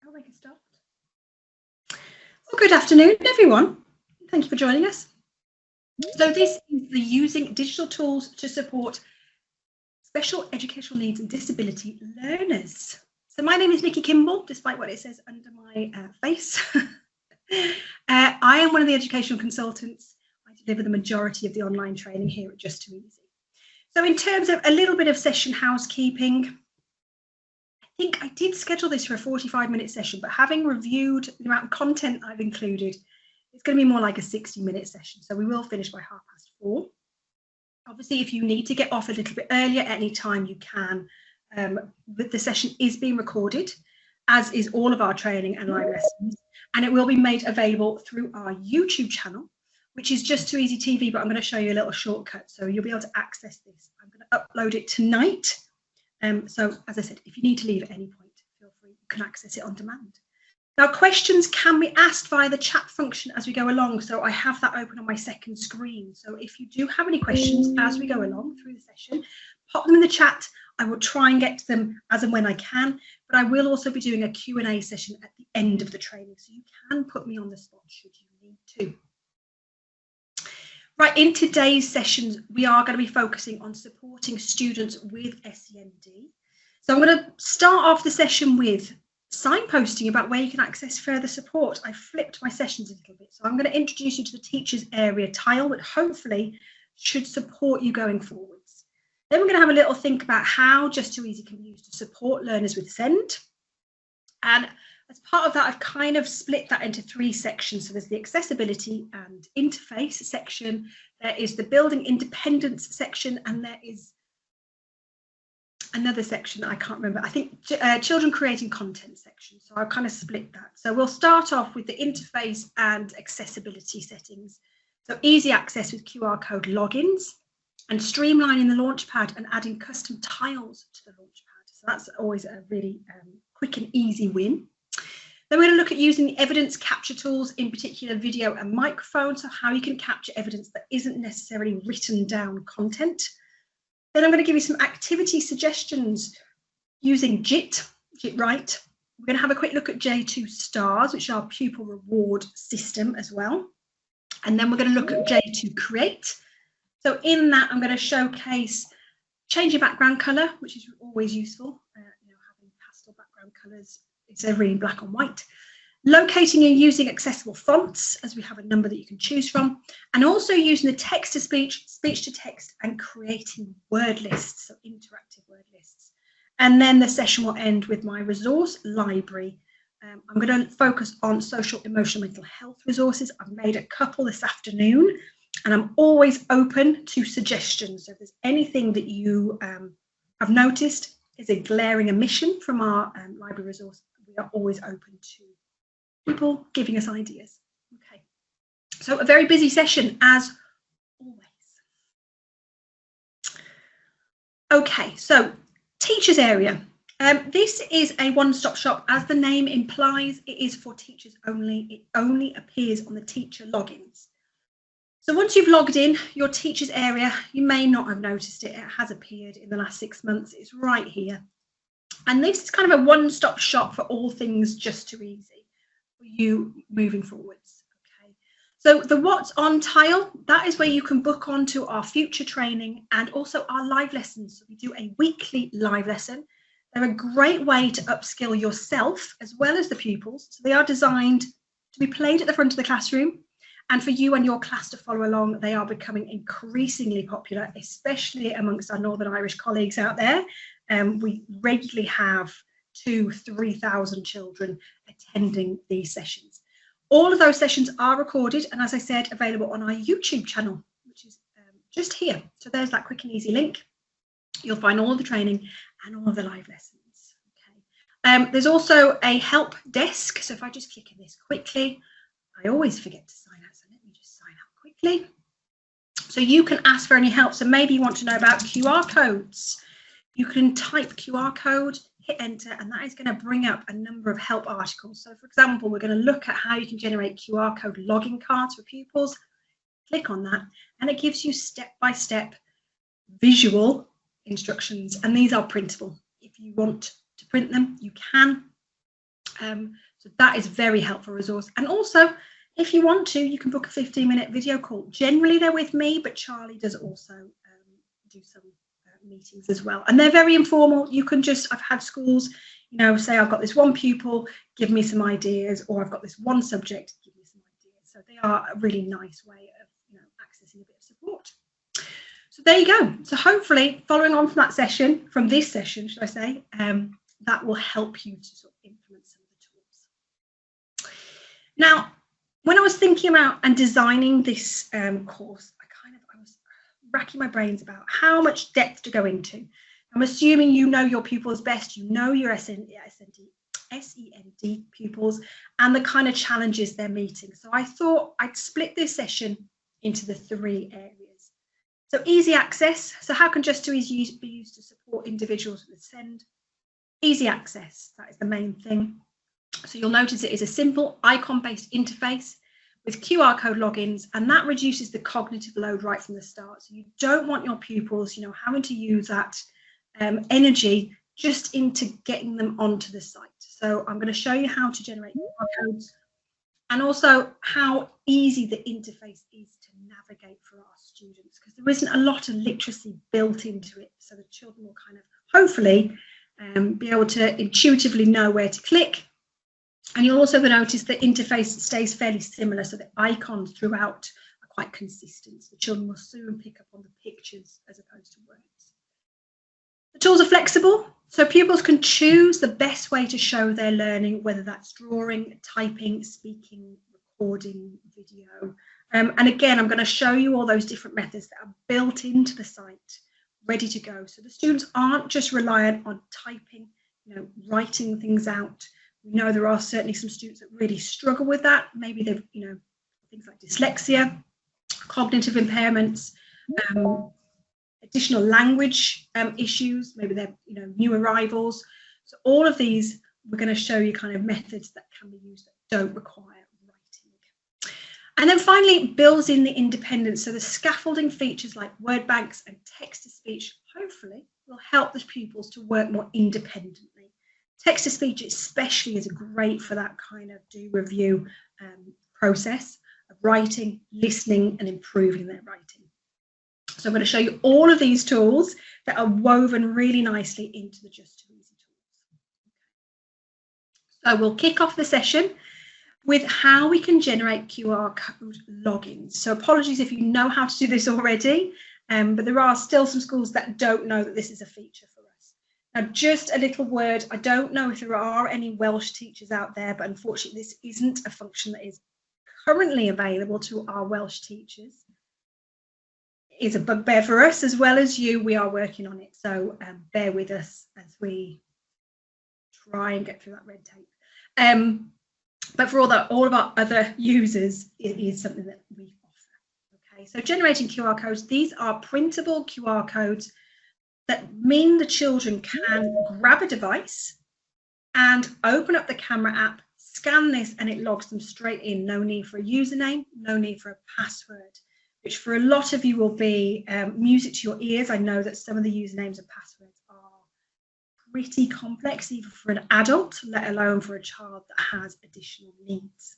I'll make a start. Well, good afternoon, everyone. Thank you for joining us. So this is the using digital tools to support special educational needs and disability learners. So my name is Nikki Kimball, despite what it says under my face. I am one of the educational consultants. I deliver the majority of the online training here at Just Too Easy. So in terms of a little bit of session housekeeping, I think I did schedule this for a 45-minute session, but having reviewed the amount of content I've included, it's going to be more like a 60-minute session. So we will finish by 4:30. Obviously, if you need to get off a little bit earlier at any time, you can. The session is being recorded, as is all of our training and live lessons, and it will be made available through our YouTube channel, which is Just Too Easy TV, but I'm going to show you a little shortcut, so you'll be able to access this. I'm going to upload it tonight. So, as I said, if you need to leave at any point, feel free, you can access it on demand. Now, questions can be asked via the chat function as we go along, so I have that open on my second screen. So if you do have any questions as we go along through the session, pop them in the chat. I will try and get to them as and when I can, but I will also be doing a Q&A session at the end of the training, so you can put me on the spot should you need to. Right, in today's sessions, we are going to be focusing on supporting students with SEND. So I'm going to start off the session with signposting about where you can access further support. I flipped my sessions a little bit, so I'm going to introduce you to the teachers area tile, which hopefully should support you going forwards. Then we're going to have a little think about how Just Too Easy can be used to support learners with SEND. And as part of that, I've kind of split that into 3 sections. So there's the accessibility and interface section, there is the building independence section, and there is another section that I can't remember. I think children creating content section. So I'll kind of split that. So we'll start off with the interface and accessibility settings. So easy access with QR code logins and streamlining the Launchpad and adding custom tiles to the Launchpad. So that's always a really quick and easy win. Then we're going to look at using the evidence capture tools, in particular video and microphone, so how you can capture evidence that isn't necessarily written down content. Then I'm going to give you some activity suggestions using JIT Right. We're going to have a quick look at J2 Stars, which is our pupil reward system as well. And then we're going to look at J2 Create. So in that, I'm going to showcase changing background colour, which is always useful. Having pastel background colours instead of reading black and white. Locating and using accessible fonts, as we have a number that you can choose from, and also using the text-to-speech, speech-to-text, and creating word lists, so interactive word lists. And then the session will end with my resource library. I'm going to focus on social, emotional, mental health resources. I've made a couple this afternoon, and I'm always open to suggestions. So if there's anything that you have noticed is a glaring omission from our library resource, we are always open to people giving us ideas. Okay, so a very busy session as always. Okay, so teachers area. This is a one-stop shop. As the name implies, it is for teachers only. It only appears on the teacher logins. So once you've logged in your teachers area, you may not have noticed it. It has appeared in the last 6 months. It's right here. And this is kind of a one-stop shop for all things Just Too Easy for you moving forwards. Okay. So the What's On tile, that is where you can book onto our future training and also our live lessons. So we do a weekly live lesson. They're a great way to upskill yourself as well as the pupils. So they are designed to be played at the front of the classroom. And for you and your class to follow along, they are becoming increasingly popular, especially amongst our Northern Irish colleagues out there. We regularly have 2,000–3,000 children attending these sessions. All of those sessions are recorded and, as I said, available on our YouTube channel, which is just here. So there's that quick and easy link. You'll find all of the training and all of the live lessons. Okay. There's also a help desk. So if I just click in this quickly, I always forget to sign out. So let me just sign out quickly. So you can ask for any help. So maybe you want to know about QR codes. You can type QR code, hit enter, and that is going to bring up a number of help articles. So for example, we're going to look at how you can generate QR code login cards for pupils. Click on that and it gives you step-by-step visual instructions, and these are printable. If you want to print them, you can. So that is very helpful resource. And also, if you want to, you can book a 15-minute video call. Generally, they're with me, but Charlie does also do some meetings as well. And they're very informal. You can just, I've had schools, you know, say I've got this one pupil, give me some ideas, or I've got this one subject, give me some ideas. So they are a really nice way of, you know, accessing a bit of support. So there you go. So hopefully, following on from that session, from this session, should I say, that will help you to sort of implement some of the tools. Now, when I was thinking about and designing this course, I was racking my brains about how much depth to go into. I'm assuming you know your pupils best, you know your SEND pupils and the kind of challenges they're meeting. So I thought I'd split this session into the 3 areas. So easy access. So how can Just2 Easy be used to support individuals with SEND? Easy access, that is the main thing. So you'll notice it is a simple icon-based interface with QR code logins, and that reduces the cognitive load right from the start. So you don't want your pupils, you know, having to use that energy just into getting them onto the site. So I'm going to show you how to generate QR codes and also how easy the interface is to navigate for our students, because there isn't a lot of literacy built into it. So the children will kind of hopefully be able to intuitively know where to click. And you'll also notice the interface stays fairly similar, so the icons throughout are quite consistent. So the children will soon pick up on the pictures as opposed to words. The tools are flexible, so pupils can choose the best way to show their learning, whether that's drawing, typing, speaking, recording, video. And again, I'm going to show you all those different methods that are built into the site, ready to go. So the students aren't just reliant on typing, you know, writing things out. We know there are certainly some students that really struggle with that. Maybe they've, you know, things like dyslexia, cognitive impairments, additional language issues, maybe they're, you know, new arrivals. So all of these, we're going to show you kind of methods that can be used that don't require writing. And then finally, it builds in the independence. So the scaffolding features like word banks and text-to-speech, hopefully, will help the pupils to work more independently. Text-to-speech especially is great for that kind of do review process of writing, listening, and improving their writing. So I'm going to show you all of these tools that are woven really nicely into the Just2 Easy tools. So we'll kick off the session with how we can generate QR code logins. So apologies if you know how to do this already, but there are still some schools that don't know that this is a feature for us. Now, just a little word, I don't know if there are any Welsh teachers out there, but unfortunately this isn't a function that is currently available to our Welsh teachers. It is a bugbear for us as well as you. We are working on it, so bear with us as we try and get through that red tape. But for all of our other users, it is something that we offer. Okay, so generating QR codes, these are printable QR codes that mean the children can grab a device and open up the camera app, scan this, and it logs them straight in. No need for a username, no need for a password, which for a lot of you will be music to your ears. I know that some of the usernames and passwords are pretty complex, even for an adult, let alone for a child that has additional needs.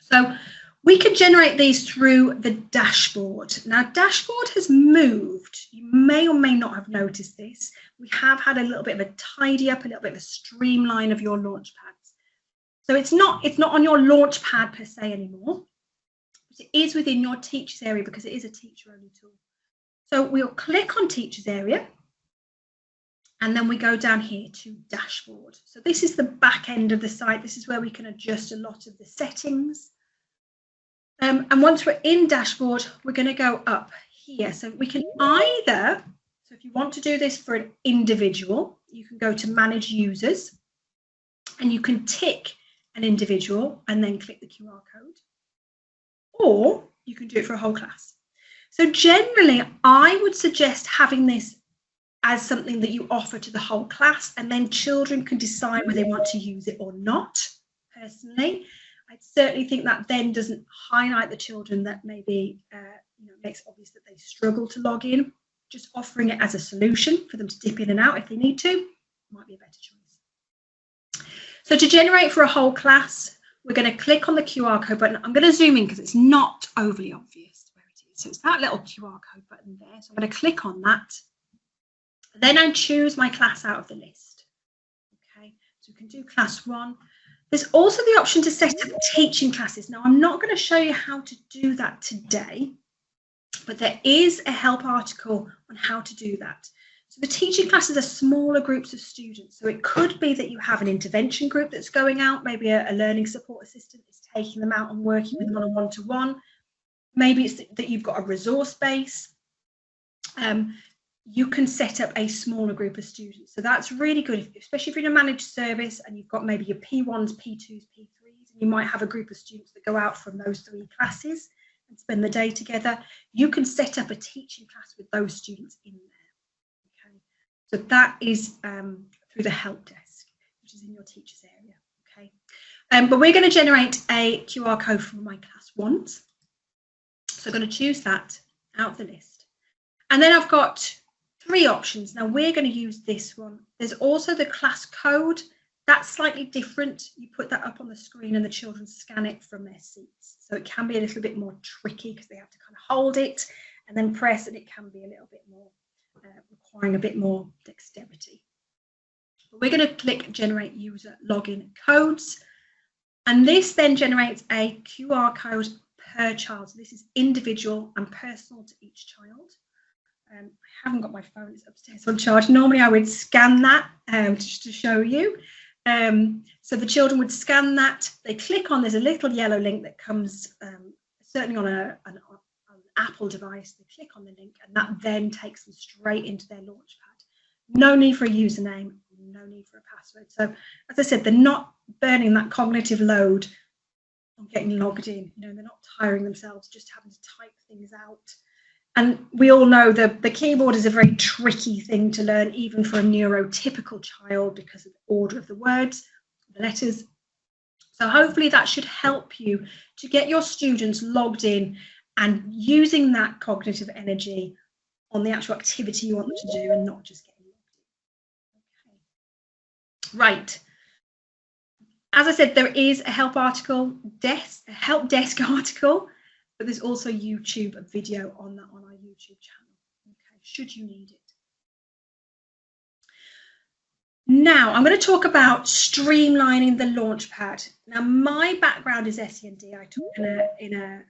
So we can generate these through the dashboard. Now, dashboard has moved. You may or may not have noticed this. We have had a little bit of a tidy up, a little bit of a streamline of your launch pads. So it's not on your launch pad per se anymore. But it is within your teachers area because it is a teacher only tool. So we'll click on teachers area. And then we go down here to dashboard. So this is the back end of the site. This is where we can adjust a lot of the settings. And once we're in dashboard, we're going to go up here. So we can either, so if you want to do this for an individual, you can go to manage users and you can tick an individual and then click the QR code. Or you can do it for a whole class. So generally, I would suggest having this as something that you offer to the whole class, and then children can decide whether they want to use it or not. Personally, I'd certainly think that then doesn't highlight the children that maybe makes obvious that they struggle to log in. Just offering it as a solution for them to dip in and out if they need to might be a better choice. So to generate for a whole class, we're going to click on the QR code button. I'm going to zoom in because it's not overly obvious where it is. So it's that little QR code button there. So I'm going to click on that. Then I choose my class out of the list. Okay, so we can do class 1. There's also the option to set up teaching classes. Now, I'm not going to show you how to do that today, but there is a help article on how to do that. So the teaching classes are smaller groups of students. So it could be that you have an intervention group that's going out, maybe a learning support assistant is taking them out and working with them on a one-to-one. Maybe it's that you've got a resource base. You can set up a smaller group of students. So that's really good, especially if you're in a managed service and you've got maybe your P1s, P2s, P3s, and you might have a group of students that go out from those 3 classes and spend the day together. You can set up a teaching class with those students in there. Okay, so that is through the help desk, which is in your teachers area. Okay, but we're going to generate a QR code for my class 1s. So I'm going to choose that out of the list. And then I've got 3 options. Now we're going to use this one. There's also the class code. That's slightly different. You put that up on the screen and the children scan it from their seats. So it can be a little bit more tricky because they have to kind of hold it and then press, and it can be a little bit more, requiring a bit more dexterity. But we're going to click generate user login codes. And this then generates a QR code per child. So this is individual and personal to each child. I haven't got my phone, it's upstairs on charge. Normally I would scan that just to show you. So the children would scan that, they click on, there's a little yellow link that comes certainly on an Apple device. They click on the link and that then takes them straight into their Launchpad. No need for a username, no need for a password. So as I said, they're not burning that cognitive load on getting logged in. You know, they're not tiring themselves just having to type things out. And we all know that the keyboard is a very tricky thing to learn, even for a neurotypical child, because of the order of the words, the letters. So hopefully that should help you to get your students logged in and using that cognitive energy on the actual activity you want them to do and not just getting logged in. Okay. Right. As I said, there is a help article, a help desk article. But there's also YouTube video on that on our YouTube channel, okay, should you need it. Now, I'm going to talk about streamlining the Launchpad. Now, my background is SEND. I taught in a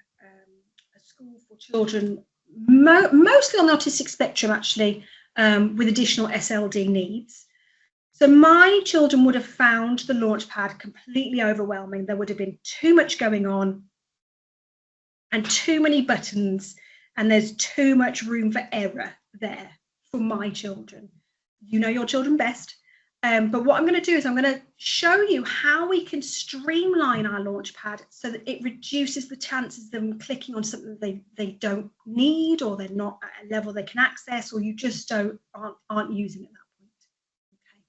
school for children, mostly on the autistic spectrum, actually, with additional SLD needs. So my children would have found the Launchpad completely overwhelming. There would have been too much going on, and too many buttons, and there's too much room for error there for my children. You know your children best. But what I'm going to do is I'm going to show you how we can streamline our Launchpad so that it reduces the chances of them clicking on something they don't need, or they're not at a level they can access, or you just aren't using it at that point. Okay.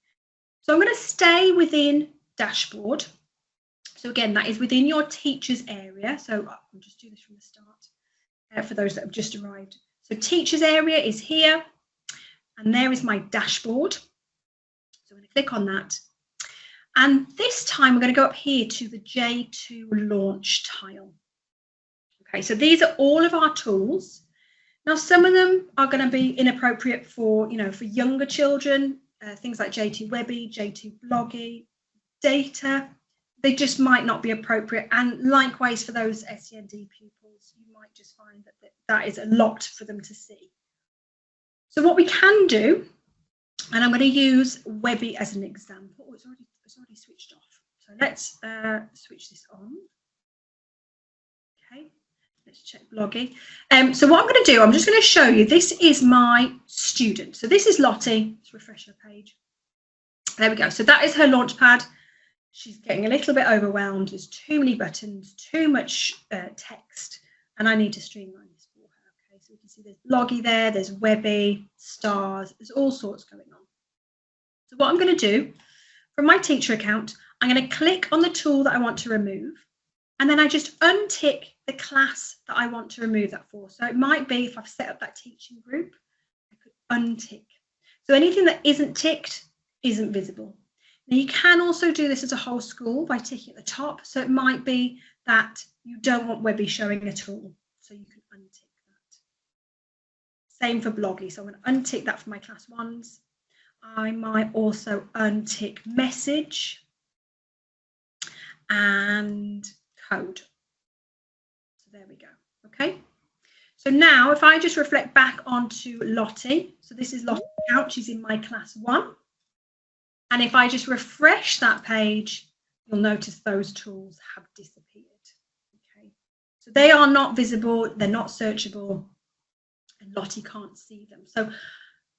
So I'm going to stay within dashboard. So again, that is within your teachers area. So I'll just do this from the start for those that have just arrived. So teachers area is here, and there is my dashboard. So I'm going to click on that. And this time we're going to go up here to the J2 launch tile. Okay, so these are all of our tools. Now, some of them are going to be inappropriate for, for younger children, things like J2 Webby, J2 Bloggy, data. They just might not be appropriate. And likewise for those SEND pupils, you might just find that is a lot for them to see. So what we can do, and I'm going to use Webby as an example. Oh, it's already switched off. So let's switch this on. Okay, let's check Bloggy. So what I'm going to do, I'm just going to show you, this is my student. So this is Lottie. Let's refresh her page. There we go. So that is her Launchpad. She's getting a little bit overwhelmed. There's too many buttons, too much text, and I need to streamline this for her. Okay, so you can see there's Bloggy there, there's Webby, stars, there's all sorts going on. So what I'm going to do, from my teacher account, I'm going to click on the tool that I want to remove, and then I just untick the class that I want to remove that for. So it might be, if I've set up that teaching group, I could untick. So anything that isn't ticked isn't visible. Now you can also do this as a whole school by ticking at the top. So it might be that you don't want Webby showing at all. So you can untick that. Same for Bloggly. So I'm going to untick that for my class ones. I might also untick message and code. So there we go. Okay. So now if I just reflect back onto Lottie, so this is Lottie's account, she's in my class 1. And if I just refresh that page, you'll notice those tools have disappeared. Okay. So they are not visible, they're not searchable, and Lottie can't see them. So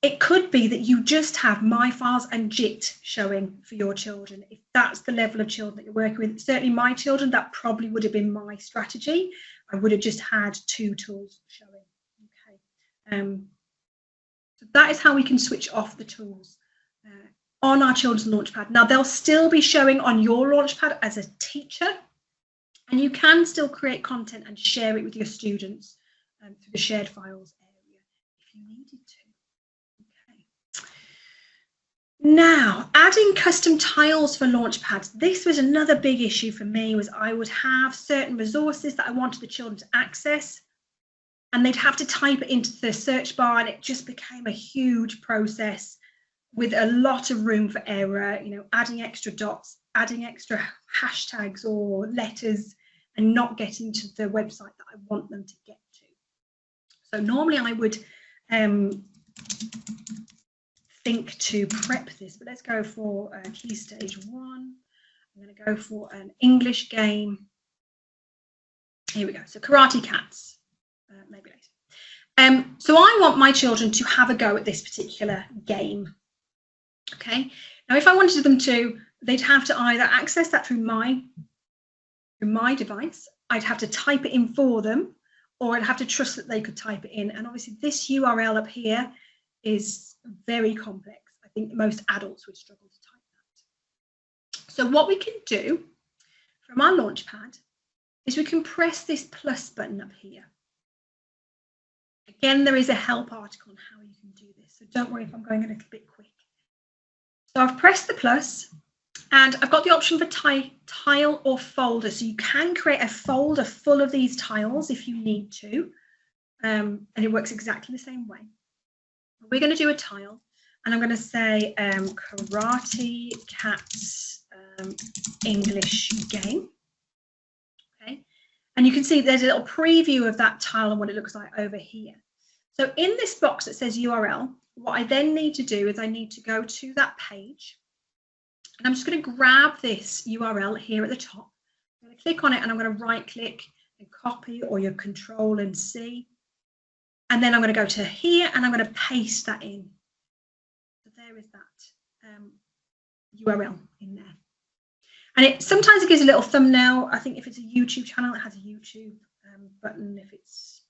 it could be that you just have My Files and JIT showing for your children. If that's the level of children that you're working with, certainly my children, that probably would have been my strategy. I would have just had 2 tools showing. Okay. So that is how we can switch off the tools on our children's Launchpad. Now they'll still be showing on your Launchpad as a teacher, and you can still create content and share it with your students through the shared files area if you needed to. Now, adding custom tiles for Launchpad. This was another big issue for me, was I would have certain resources that I wanted the children to access, and they'd have to type it into the search bar, and it just became a huge process with a lot of room for error, you know, adding extra dots, adding extra hashtags or letters, and not getting to the website that I want them to get to. So normally I would think to prep this, but let's go for key stage 1. I'm going to go for an English game. Here we go. So Karate Cats, maybe later. So I want my children to have a go at this particular game. Okay. Now, if I wanted them to, they'd have to either access that through my device. I'd have to type it in for them, or I'd have to trust that they could type it in. And obviously, this URL up here is very complex. I think most adults would struggle to type that. So what we can do from our Launchpad is we can press this plus button up here. Again, there is a help article on how you can do this, so don't worry if I'm going a little bit quick. So I've pressed the plus, and I've got the option for tile or folder. So you can create a folder full of these tiles if you need to, and it works exactly the same way. We're going to do a tile, and I'm going to say Karate Cats English game. Okay, and you can see there's a little preview of that tile and what it looks like over here. So in this box that says URL, what I then need to do is I need to go to that page, and I'm just going to grab this URL here at the top. I'm going to click on it, and I'm going to right click and copy, or your Control and C. And then I'm going to go to here, and I'm going to paste that in. So there is that URL in there. And sometimes it gives a little thumbnail. I think if it's a YouTube channel, it has a YouTube button. If it's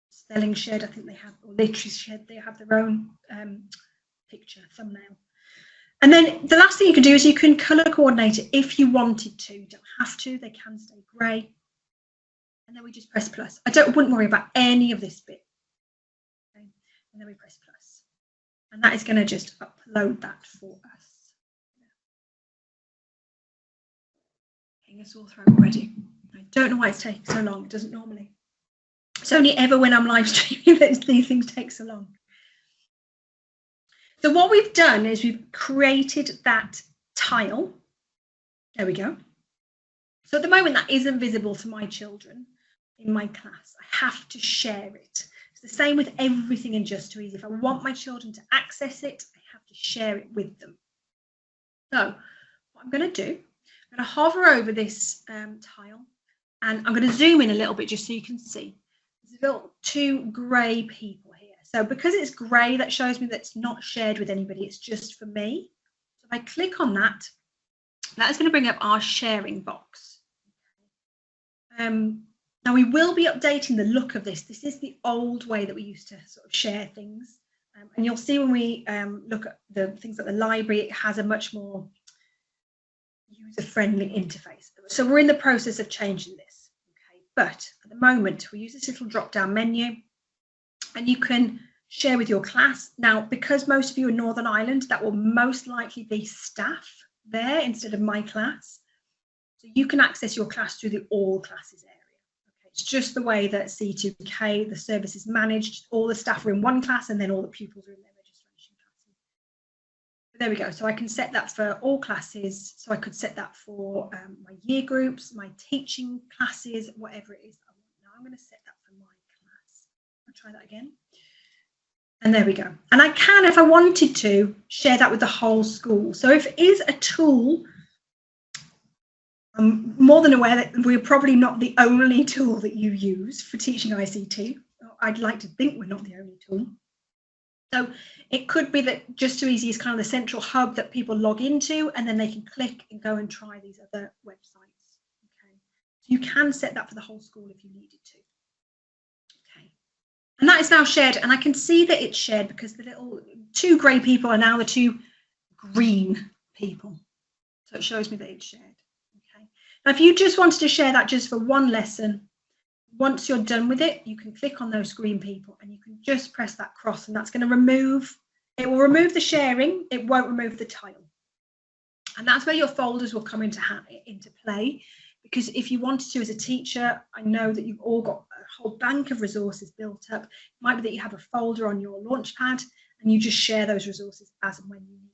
Spelling Shed, I think they have, or Literary Shed, they have their own picture, thumbnail. And then the last thing you can do is you can colour coordinate it if you wanted to. You don't have to, they can stay grey. And then we just press plus. Wouldn't worry about any of this bit. Okay. And then we press plus. And that is going to just upload that for us. Getting us all through already. I don't know why it's taking so long. It doesn't normally. It's only ever when I'm live streaming that these things take so long. So what we've done is we've created that tile. There we go. So at the moment that isn't visible to my children in my class. I have to share it. It's the same with everything in Just Too Easy. If I want my children to access it, I have to share it with them. So what I'm going to do, I'm going to hover over this tile, and I'm going to zoom in a little bit just so you can see. There's little 2 grey people here. So because it's grey, that shows me that it's not shared with anybody. It's just for me. So if I click on that, that is going to bring up our sharing box. Now we will be updating the look of this. This is the old way that we used to sort of share things. And you'll see when we look at the things like the library, it has a much more user-friendly interface. So we're in the process of changing this. Okay, but at the moment we use this little drop-down menu, and you can share with your class. Now, because most of you are Northern Ireland, that will most likely be staff there instead of my class. So you can access your class through the all classes area. Okay, it's just the way that C2K, the service is managed. All the staff are in one class and then all the pupils are in their registration classes. But there we go. So I can set that for all classes. So I could set that for my year groups, my teaching classes, whatever it is that I want. Now I'm going to set that for my class. I'll try that again. And there we go. And I can, if I wanted to, share that with the whole school. So if it is a tool, I'm more than aware that we're probably not the only tool that you use for teaching ICT. I'd like to think we're not the only tool. So it could be that Just Too Easy is kind of the central hub that people log into, and then they can click and go and try these other websites. Okay. So you can set that for the whole school if you needed to. Okay. And that is now shared, and I can see that it's shared because the little 2 grey people are now the 2 green people. So it shows me that it's shared. Now, if you just wanted to share that just for one lesson, once you're done with it, you can click on those green people and you can just press that cross, and that's going to remove, it will remove the sharing, it won't remove the tile. And that's where your folders will come into play, because if you wanted to as a teacher, I know that you've all got a whole bank of resources built up. It might be that you have a folder on your Launchpad and you just share those resources as and when you need.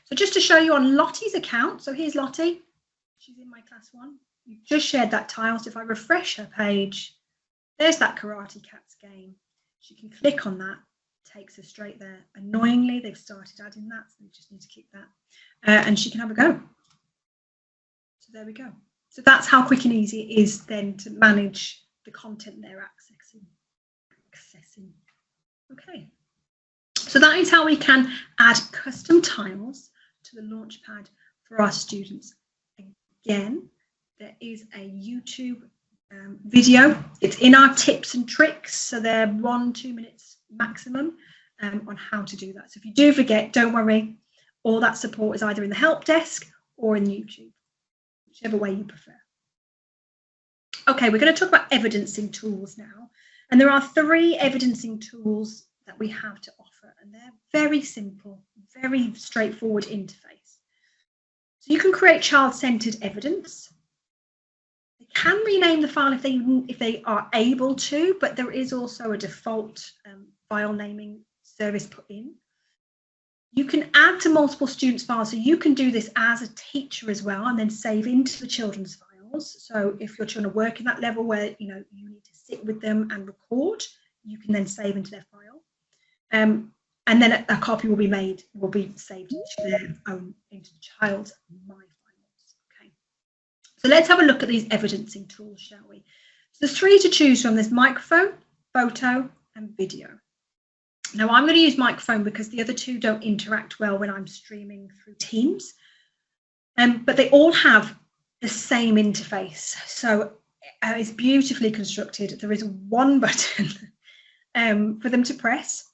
So just to show you on Lottie's account, so here's Lottie, she's in my class 1. You've just shared that tile, so if I refresh her page, there's that Karate Cats game. She can click on that, takes her straight there. Annoyingly, they've started adding that, so we just need to keep that. And she can have a go. So there we go. So that's how quick and easy it is then to manage the content they're accessing. Okay. So that is how we can add custom tiles to the Launchpad for our students. Again, there is a YouTube video. It's in our tips and tricks, so they're 1-2 minutes maximum on how to do that. So if you do forget, don't worry. All that support is either in the help desk or in YouTube, whichever way you prefer. Okay, we're going to talk about evidencing tools now. And there are 3 evidencing tools that we have to offer, and they're very simple, very straightforward interface. So you can create child-centered evidence. They can rename the file if they are able to, but there is also a default file naming service put in. You can add to multiple students' files, so you can do this as a teacher as well, and then save into the children's files. So if your children are working at that level where you need to sit with them and record, you can then save into their file. And then a copy will be saved into their own, into the child's My Files. Okay. So let's have a look at these evidencing tools, shall we? So there's 3 to choose from. There's microphone, photo, and video. Now I'm going to use microphone because the other 2 don't interact well when I'm streaming through Teams. But they all have the same interface. So it's beautifully constructed. There is one button for them to press.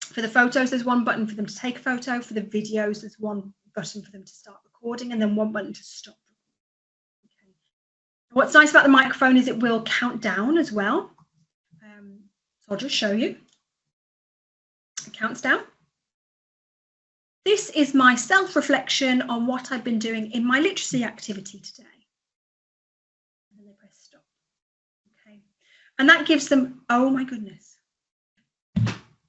For the photos, there's one button for them to take a photo. For the videos, there's one button for them to start recording, and then one button to stop. Okay. What's nice about the microphone is it will count down as well. So I'll just show you. It counts down. This is my self-reflection on what I've been doing in my literacy activity today. And then they press stop. Okay. And that gives them, oh my goodness.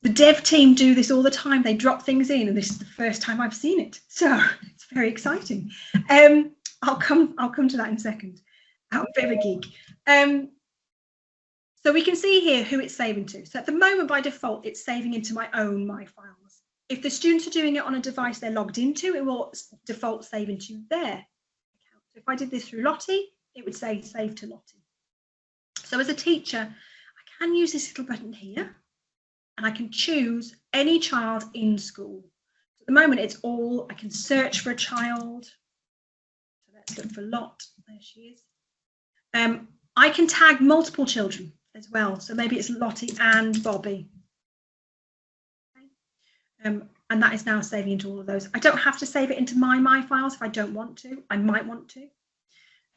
The dev team do this all the time. They drop things in, and this is the first time I've seen it. So it's very exciting. I'll come to that in a second. I'm a bit of a geek. So we can see here who it's saving to. So at the moment, by default, it's saving into my own My Files. If the students are doing it on a device they're logged into, it will default save into their account. So if I did this through Lottie, it would say save to Lottie. So as a teacher, I can use this little button here, and I can choose any child in school. So at the moment, it's all, I can search for a child. So let's look for Lot. There she is. I can tag multiple children as well. So maybe it's Lottie and Bobby. Okay. And that is now saving into all of those. I don't have to save it into my Files if I don't want to. I might want to.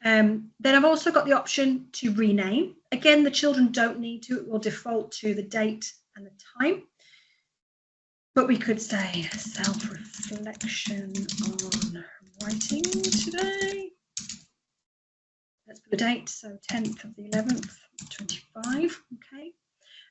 Then I've also got the option to rename. Again, the children don't need to, it will default to the date and the time. But we could say self-reflection on writing today. Let's put the date, so 10th of the 11th, 25, okay.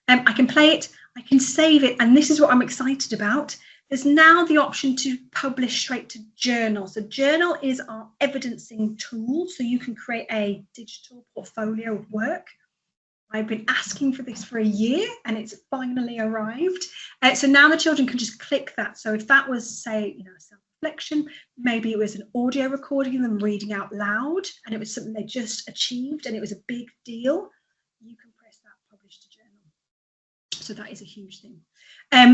I can play it, I can save it, and this is what I'm excited about. There's now the option to publish straight to Journal. So Journal is our evidencing tool, so you can create a digital portfolio of work. I've been asking for this for a year and it's finally arrived. So now the children can just click that. So if that was, say, you know, self-reflection, maybe it was an audio recording of them reading out loud and it was something they just achieved and it was a big deal, you can press that publish to Journal. So that is a huge thing.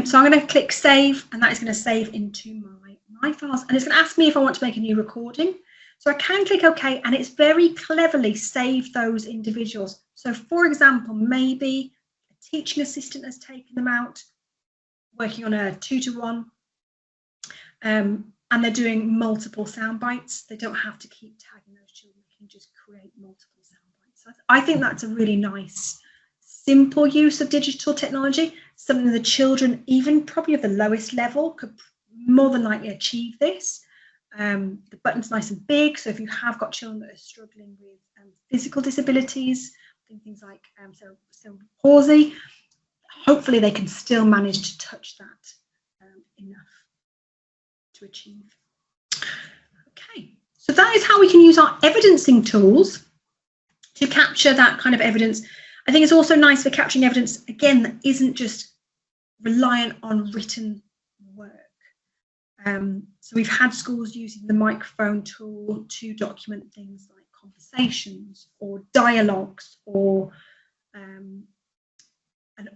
So I'm going to click save, and that is going to save into my files, and it's going to ask me if I want to make a new recording. So I can click OK, and it's very cleverly saved those individuals. So for example, maybe a teaching assistant has taken them out, working on a 2-to-1, and they're doing multiple sound bites. They don't have to keep tagging those children. They can just create multiple sound bites. So I think that's a really nice, simple use of digital technology, something that the children, even probably of the lowest level, could more than likely achieve this. The button's nice and big, so if you have got children that are struggling with physical disabilities, things like so palsy, hopefully they can still manage to touch that enough to achieve. Okay, so that is how we can use our evidencing tools to capture that kind of evidence. I think it's also nice for capturing evidence, again, that isn't just reliant on written work. So we've had schools using the microphone tool to document things like conversations or dialogues or an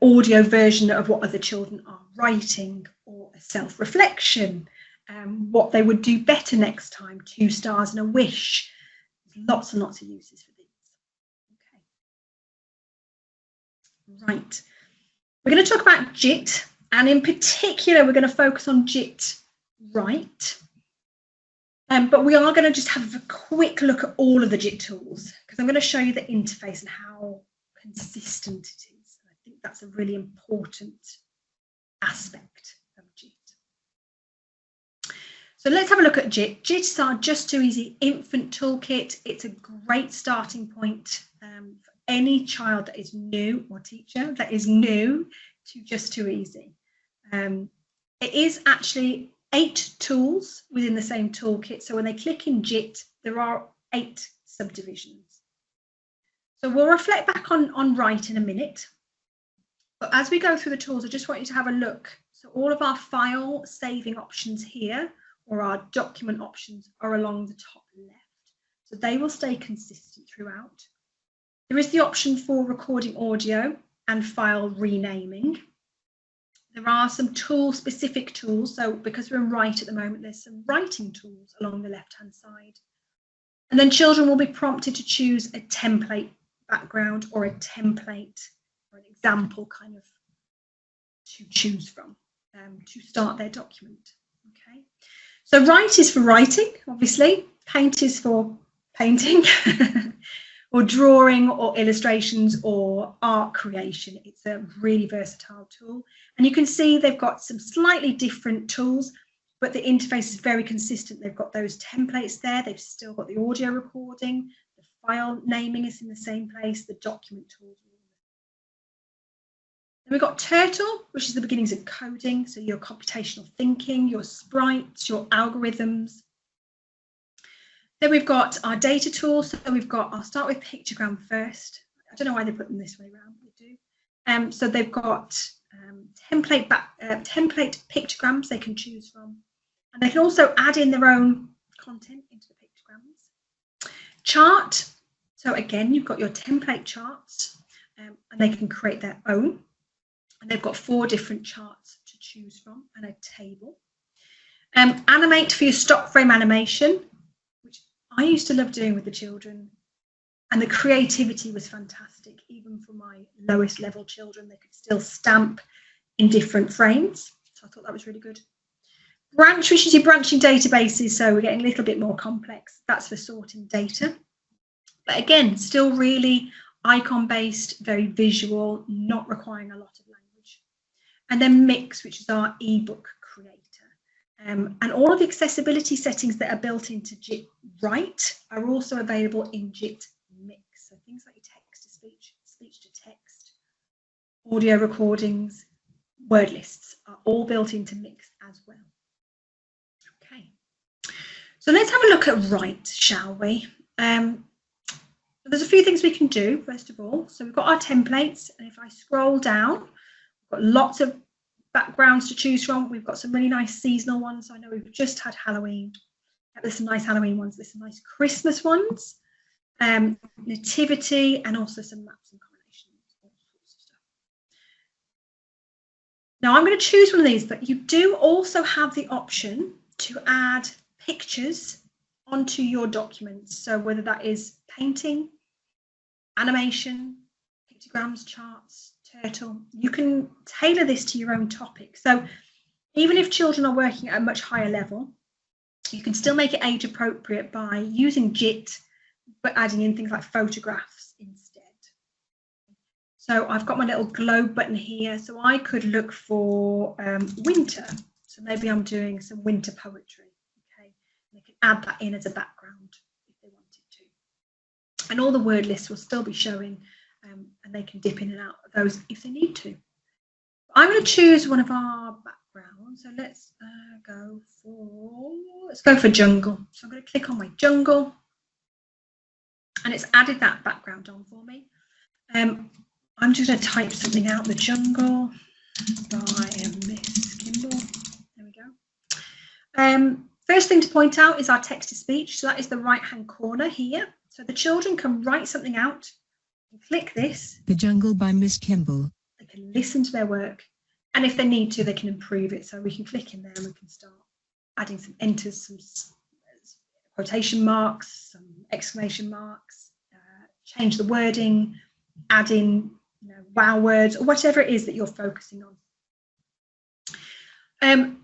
audio version of what other children are writing, or a self-reflection, what they would do better next time, 2 stars and a wish. There's lots and lots of uses for these. Okay. Right. We're going to talk about JIT, and in particular, we're going to focus on JIT Write. But we are going to just have a quick look at all of the JIT tools, because I'm going to show you the interface and how consistent it is. I think that's a really important aspect of JIT. So let's have a look at JIT. JIT is our Just Too Easy infant toolkit. It's a great starting point for any child that is new, or teacher that is new to Just Too Easy. It is actually 8 tools within the same toolkit. So when they click in JIT, there are 8 subdivisions. So we'll reflect back on Write in a minute. But as we go through the tools, I just want you to have a look. So all of our file saving options here, or our document options, are along the top left. So they will stay consistent throughout. There is the option for recording audio and file renaming. There are some tool-specific tools. So because we're in Write at the moment, there's some writing tools along the left-hand side. And then children will be prompted to choose a template background or a template or an example kind of to choose from to start their document. Okay. So Write is for writing, obviously. Paint is for painting. Or drawing or illustrations or art creation. It's a really versatile tool. And you can see they've got some slightly different tools, but the interface is very consistent. They've got those templates there. They've still got the audio recording. The file naming is in the same place. The document tools. Then we've got Turtle, which is the beginnings of coding. So your computational thinking, your sprites, your algorithms. Then we've got our data tools. So we've got, I'll start with Pictogram first. I don't know why they put them this way around, but they do. So they've got template pictograms they can choose from. And they can also add in their own content into the pictograms. Chart. So again, you've got your template charts, and they can create their own. And they've got 4 different charts to choose from and a table. Animate for your stock frame animation, which I used to love doing with the children, and the creativity was fantastic. Even for my lowest level children, they could still stamp in different frames. So I thought that was really good. Branch, which is your branching databases. So we're getting a little bit more complex. That's for sorting data. But again, still really icon-based, very visual, not requiring a lot of language. And then Mix, which is our ebook creator. And all of the accessibility settings that are built into JIT Write are also available in JIT Mix. So things like text-to-speech, speech-to-text, audio recordings, word lists are all built into Mix as well. Okay, so let's have a look at Write, shall we? There's a few things we can do, first of all. So we've got our templates, and if I scroll down, we've got lots of backgrounds to choose from. We've got some really nice seasonal ones. I know we've just had Halloween. There's some nice Halloween ones. There's some nice Christmas ones, nativity, and also some maps and correlations, all sorts of stuff. Now I'm going to choose one of these, but you do also have the option to add pictures onto your documents. So whether that is painting, animation, pictograms, charts, turtle, you can tailor this to your own topic. So even if children are working at a much higher level, you can still make it age appropriate by using JIT, but adding in things like photographs instead. So I've got my little globe button here, so I could look for winter. So maybe I'm doing some winter poetry. Okay, they can add that in as a background if they wanted to. And all the word lists will still be showing, and they can dip in and out of those if they need to. I'm going to choose one of our backgrounds. So let's go for jungle. So I'm going to click on my jungle, and it's added that background on for me. I'm just going to type something out. The jungle by Miss Kimball. There we go. First thing to point out is our text to speech. So that is the right-hand corner here. So the children can write something out and click this. The jungle by Miss Kimball. They can listen to their work, and if they need to, they can improve it. So we can click in there and we can start adding some enters, some quotation marks, some exclamation marks, change the wording, add in wow words, or whatever it is that you're focusing on.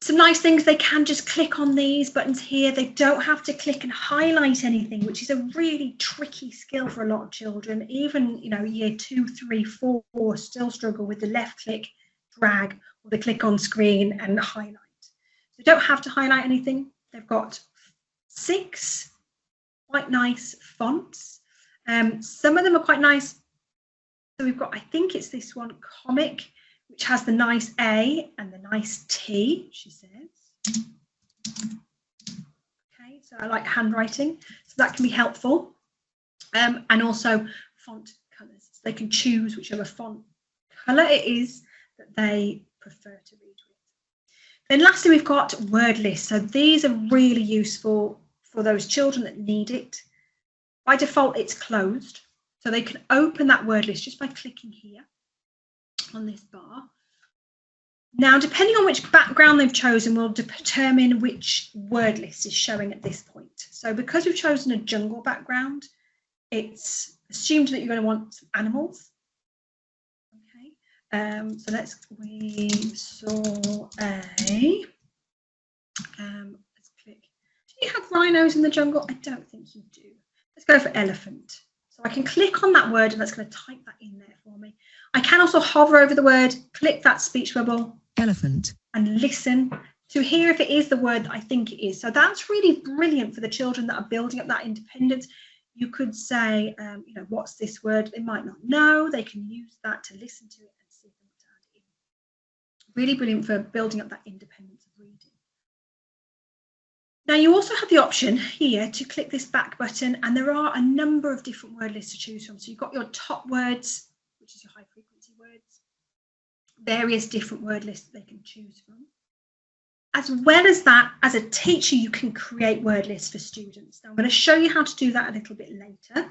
Some nice things, they can just click on these buttons here. They don't have to click and highlight anything, which is a really tricky skill for a lot of children. Even year 2, 3, 4 still struggle with the left click, drag, or the click on screen and highlight. They don't have to highlight anything. They've got 6 quite nice fonts. Some of them are quite nice. So we've got, I think it's this one, Comic, which has the nice A and the nice T, she says. Okay, so I like handwriting, so that can be helpful. And also font colours. So they can choose whichever font colour it is that they prefer to read with. Then lastly, we've got word lists. So these are really useful for those children that need it. By default, it's closed. So they can open that word list just by clicking here on this bar. Now, depending on which background they've chosen will determine which word list is showing at this point. So because we've chosen a jungle background, it's assumed that you're going to want some animals. Okay, so we saw a, let's click. Do you have rhinos in the jungle? I don't think you do. Let's go for elephant. So I can click on that word and that's going to type that in there for me. I can also hover over the word, click that speech bubble, elephant, and listen to hear if it is the word that I think it is. So that's really brilliant for the children that are building up that independence. You could say, what's this word? They might not know. They can use that to listen to it and see if they want to add it in. Really brilliant for building up that independence of reading. Now you also have the option here to click this back button, and there are a number of different word lists to choose from. So you've got your top words, which is your high frequency words, various different word lists that they can choose from. As well as that, as a teacher, you can create word lists for students. Now I'm going to show you how to do that a little bit later.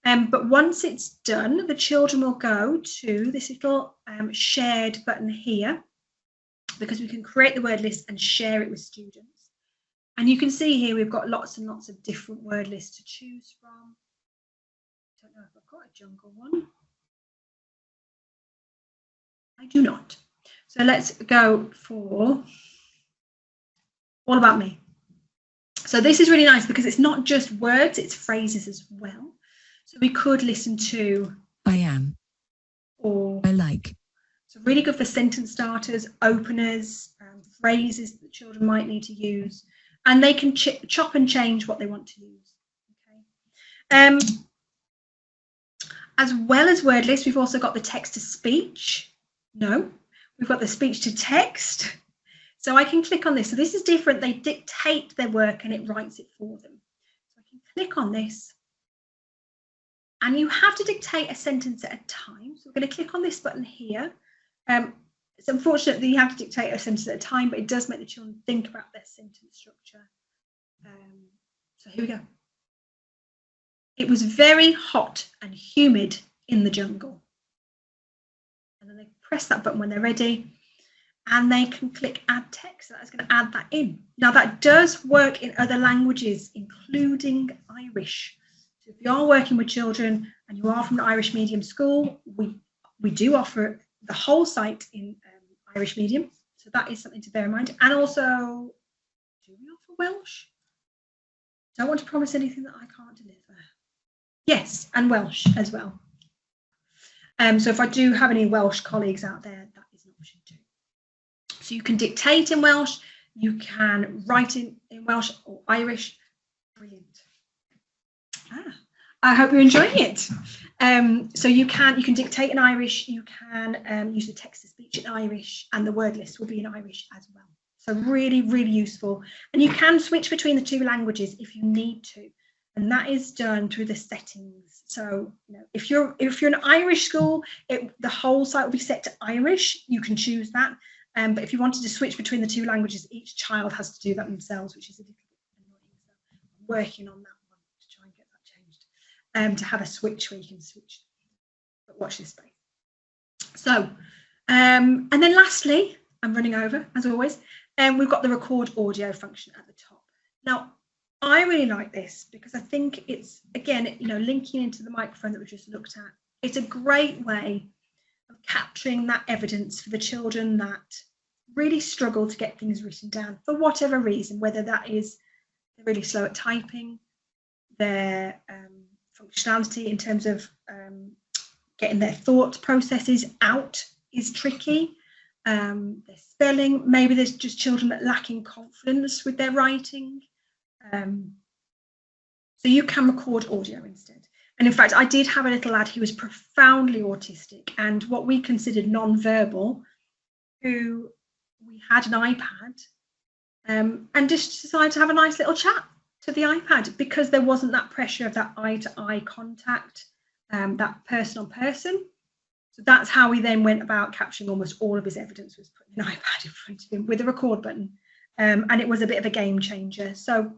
But once it's done, the children will go to this little shared button here, because we can create the word list and share it with students. And you can see here we've got lots and lots of different word lists to choose from. I don't know if I've got a jungle one. I do not. So let's go for All About Me. So this is really nice because it's not just words, it's phrases as well. So we could listen to I am, or I like. So really good for sentence starters, openers, phrases that children might need to use, and they can chop and change what they want to use. Okay. As well as word lists, we've also got the text to speech. No, we've got the speech to text. So I can click on this. So this is different. They dictate their work and it writes it for them. So I can click on this. And you have to dictate a sentence at a time. So we're going to click on this button here. It's unfortunate that you have to dictate a sentence at a time, but it does make the children think about their sentence structure. So here we go. It was very hot and humid in the jungle. And then they press that button when they're ready. And they can click add text. So that's going to add that in. Now that does work in other languages, including Irish. So if you are working with children and you are from an Irish medium school, we do offer the whole site in Irish medium. So that is something to bear in mind. And also, do we offer Welsh? Don't want to promise anything that I can't deliver. Yes, and Welsh as well. So if I do have any Welsh colleagues out there, that is an option too. So you can dictate in Welsh, you can write in Welsh or Irish. Brilliant. I hope you're enjoying it. So you can dictate in Irish, you can use the text to speech in Irish, and the word list will be in Irish as well. So really, really useful. And you can switch between the two languages if you need to. And that is done through the settings. So if you're an Irish school, the whole site will be set to Irish. You can choose that. But if you wanted to switch between the two languages, each child has to do that themselves, which is a little bit annoying. So I'm working on that one to try and get that changed. To have a switch where you can switch. But watch this space. So, and then lastly, I'm running over as always. We've got the record audio function at the top. Now, I really like this because I think it's, again, linking into the microphone that we just looked at. It's a great way of capturing that evidence for the children that really struggle to get things written down for whatever reason, whether that is they're really slow at typing, their functionality in terms of getting their thought processes out is tricky, their spelling, maybe there's just children that lacking confidence with their writing. So you can record audio instead. And in fact, I did have a little lad who was profoundly autistic and what we considered non-verbal, who we had an iPad and just decided to have a nice little chat to the iPad because there wasn't that pressure of that eye-to-eye contact, that person on person. So that's how we then went about capturing almost all of his evidence, was putting an iPad in front of him with a record button. And it was a bit of a game changer. So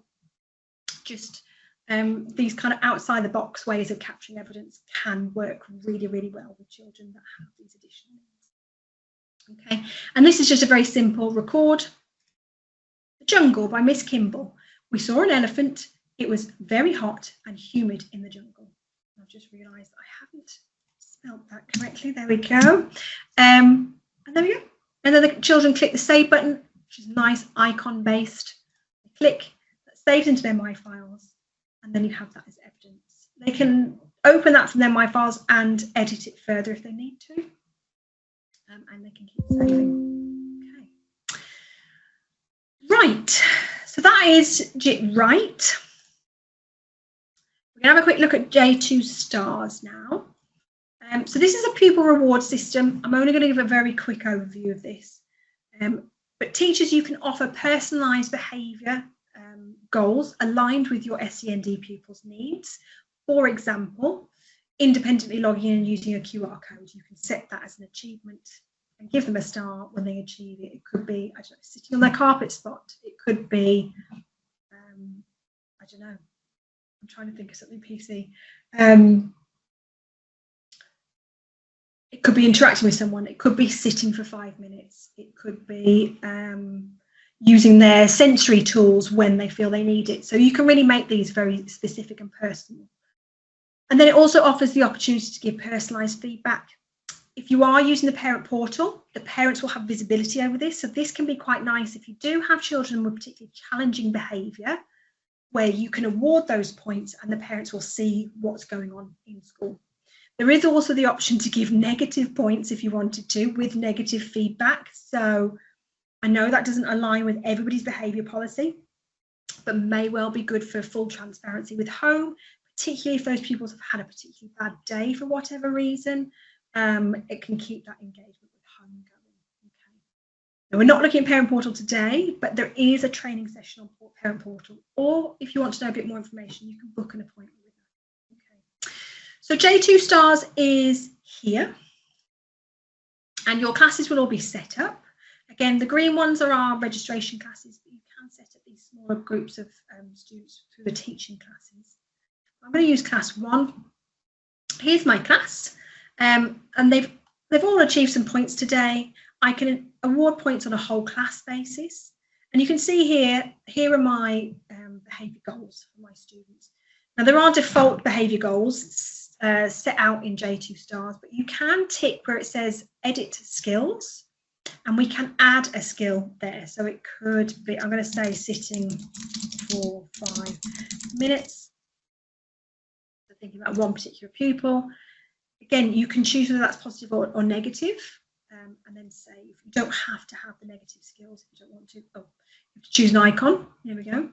just these kind of outside the box ways of capturing evidence can work really, really well with children that have these additional needs. Okay, and this is just a very simple record. The Jungle by Miss Kimball. We saw an elephant. It was very hot and humid in the jungle. I've just realised I haven't spelled that correctly. There we go. And there we go. And then the children click the save button, which is nice icon based. Click, that's saved into their My Files, and then you have that as evidence. They can open that from their My Files and edit it further if they need to, and they can keep saving. Okay. Right, so that is JIT Right. We're going to have a quick look at J2 Stars now. So this is a pupil reward system. I'm only going to give a very quick overview of this. But teachers, you can offer personalised behaviour goals aligned with your SEND pupils' needs. For example, independently logging in and using a QR code. You can set that as an achievement and give them a star when they achieve it. It could be, I don't know, sitting on their carpet spot. It could be, I don't know, I'm trying to think of something PC. It could be interacting with someone. It could be sitting for 5 minutes. It could be using their sensory tools when they feel they need it. So you can really make these very specific and personal. And then it also offers the opportunity to give personalised feedback. If you are using the parent portal, the parents will have visibility over this. So this can be quite nice if you do have children with particularly challenging behaviour. where you can award those points and the parents will see what's going on in school. There is also the option to give negative points if you wanted to, with negative feedback. So I know that doesn't align with everybody's behaviour policy, but may well be good for full transparency with home, particularly if those pupils have had a particularly bad day for whatever reason. It can keep that engagement with home going. Okay. Now, we're not looking at Parent Portal today, but there is a training session on Parent Portal, or if you want to know a bit more information, you can book an appointment with that. Okay. So J2 Stars is here, and your classes will all be set up. Again, the green ones are our registration classes, but you can set up these smaller groups of students through the teaching classes. I'm going to use class 1. Here's my class, and they've all achieved some points today. I can award points on a whole class basis, and you can see here are my behaviour goals for my students. Now, there are default behaviour goals set out in J2 Stars, but you can tick where it says edit skills, and we can add a skill there. So it could be, I'm going to say sitting for 5 minutes. So thinking about one particular pupil. Again, you can choose whether that's positive or negative, and then save. You don't have to have the negative skills if you don't want to. Oh, you have to choose an icon. Here we go.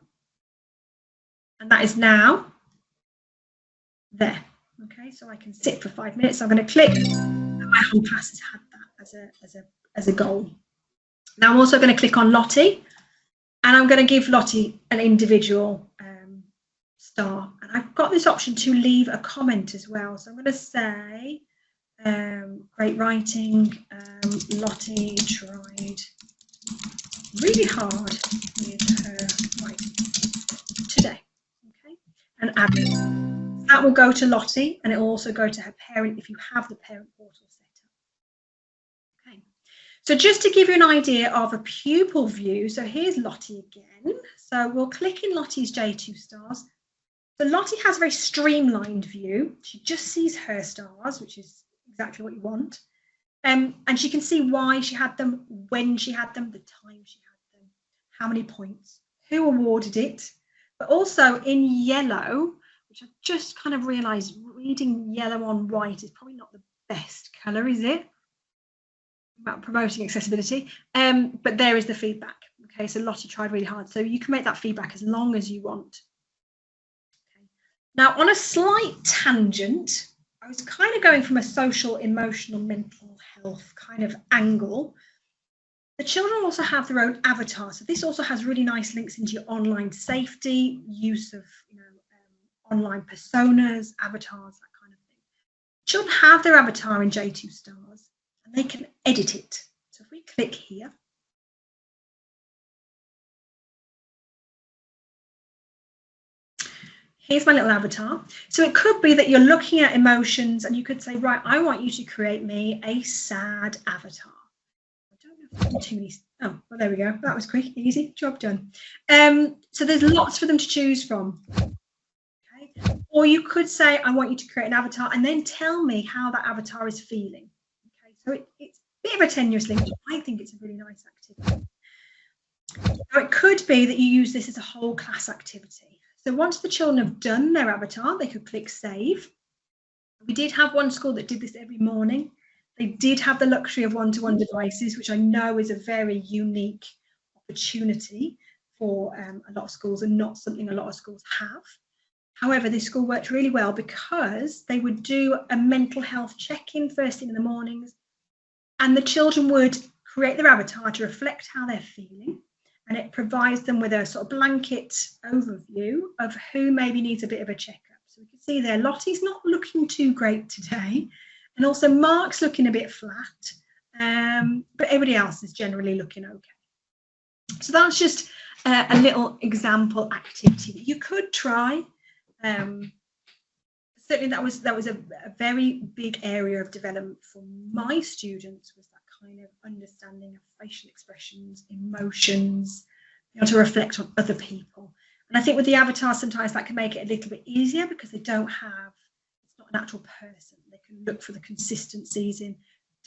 And that is now there. Okay, so I can sit for 5 minutes. So I'm going to click, and my whole class has had that as a goal. Now I'm also going to click on Lottie, and I'm going to give Lottie an individual star. And I've got this option to leave a comment as well. So I'm going to say, great writing, Lottie tried really hard with her writing today. Okay, and add it. That will go to Lottie, and it will also go to her parent if you have the Parent Portal set up. Okay, so just to give you an idea of a pupil view, so here's Lottie again. So we'll click in Lottie's J2 Stars. So Lottie has a very streamlined view. She just sees her stars, which is exactly what you want. And she can see why she had them, when she had them, the time she had them, how many points, who awarded it. But also in yellow, which I've just kind of realised reading yellow on white is probably not the best colour, is it? About promoting accessibility. But there is the feedback. Okay, so Lottie tried really hard. So you can make that feedback as long as you want. Okay. Now, on a slight tangent, I was kind of going from a social, emotional, mental health kind of angle. The children also have their own avatar. So this also has really nice links into your online safety, use of online personas, avatars, that kind of thing. Children have their avatar in J2 Stars, and they can edit it. So if we click here, here's my little avatar. So it could be that you're looking at emotions and you could say, right, I want you to create me a sad avatar. I don't know if too many. Oh, well, there we go. That was quick, easy, job done. So there's lots for them to choose from. Okay. Or you could say, I want you to create an avatar and then tell me how that avatar is feeling. Okay, so it's a bit of a tenuous link. I think it's a really nice activity. Now, it could be that you use this as a whole class activity. So once the children have done their avatar, they could click save. We did have one school that did this every morning. They did have the luxury of one-to-one devices, which I know is a very unique opportunity for a lot of schools and not something a lot of schools have. However, this school worked really well because they would do a mental health check-in first thing in the mornings, and the children would create their avatar to reflect how they're feeling. And it provides them with a sort of blanket overview of who maybe needs a bit of a checkup. So we can see there, Lottie's not looking too great today. And also Mark's looking a bit flat, but everybody else is generally looking okay. So that's just a little example activity that you could try. Certainly that was a very big area of development for my students, was that kind of understanding of facial expressions, emotions, you know, to reflect on other people. And I think with the avatar, sometimes that can make it a little bit easier because they don't have, it's not an actual person. They can look for the consistencies in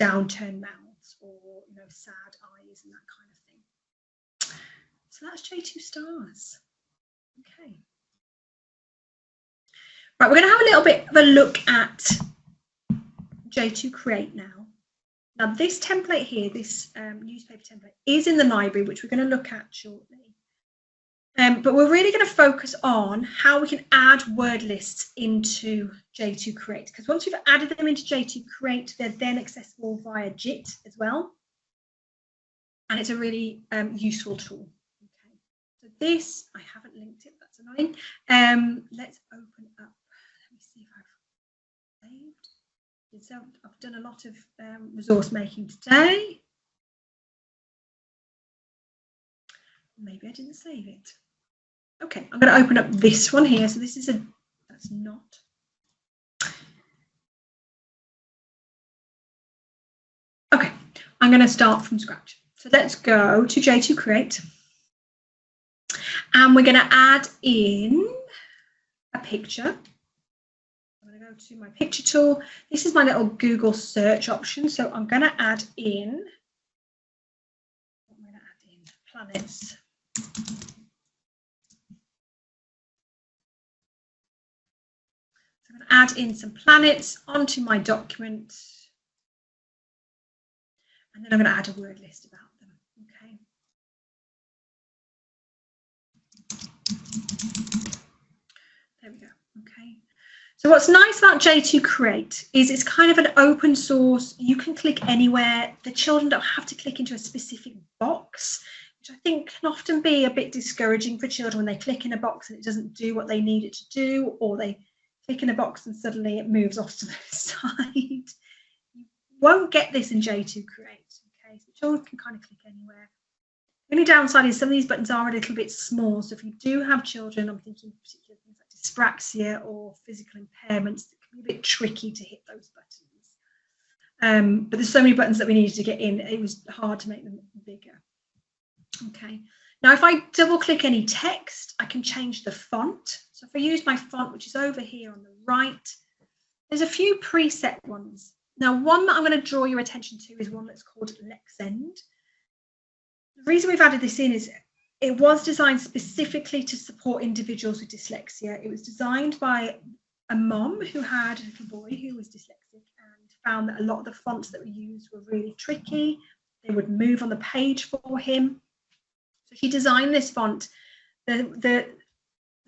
downturned mouths or, you know, sad eyes and that kind of thing. So that's J2 Stars. Okay. Right, we're going to have a little bit of a look at J2 Create now. Now this template here, this newspaper template, is in the library, which we're going to look at shortly. But we're really going to focus on how we can add word lists into J2 Create, because once we've added them into J2 Create, they're then accessible via JIT as well. And it's a really useful tool. Okay. So this, I haven't linked it, that's annoying. Let's open up. Let me see if I've saved. So I've done a lot of resource making today. Maybe I didn't save it. Okay, I'm going to open up this one here. So this is that's not. Okay, I'm going to start from scratch. So let's go to J2 Create. And we're going to add in a picture. I'm going to go to my picture tool. This is my little Google search option. So I'm going to add in, planets. So I'm going to add in some planets onto my document. And then I'm going to add a word list about them. Okay. There we go. Okay. So what's nice about J2 Create is it's kind of an open source. You can click anywhere. The children don't have to click into a specific box, which I think can often be a bit discouraging for children when they click in a box and it doesn't do what they need it to do, or they click in a box and suddenly it moves off to the side. You won't get this in J2 Create. Okay, so children can kind of click anywhere. The only downside is some of these buttons are a little bit small. So if you do have children, I'm thinking particularly things like dyspraxia or physical impairments, it can be a bit tricky to hit those buttons. But there's so many buttons that we needed to get in, it was hard to make them bigger. Okay, now if I double click any text, I can change the font. So if I use my font, which is over here on the right, there's a few preset ones. Now, one that I'm going to draw your attention to is one that's called Lexend. The reason we've added this in is it was designed specifically to support individuals with dyslexia. It was designed by a mom who had a little boy who was dyslexic and found that a lot of the fonts that were used were really tricky. They would move on the page for him. So she designed this font. The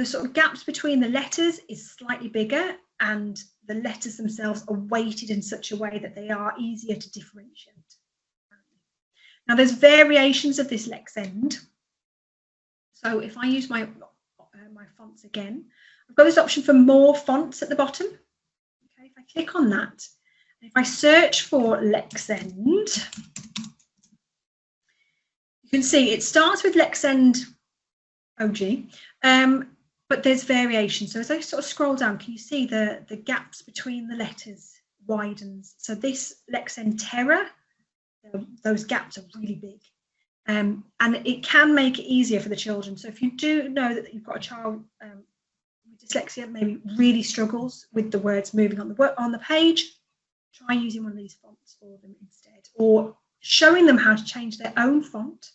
sort of gaps between the letters is slightly bigger, and the letters themselves are weighted in such a way that they are easier to differentiate. Now there's variations of this Lexend. So if I use my fonts again, I've got this option for more fonts at the bottom. Okay, if I click on that, and if I search for Lexend, you can see it starts with Lexend OG, but there's variation. So as I sort of scroll down, can you see the gaps between the letters widens? So this Lexend Terra, those gaps are really big, and it can make it easier for the children. So if you do know that you've got a child with dyslexia, maybe really struggles with the words moving on the page, try using one of these fonts for them instead, or showing them how to change their own font.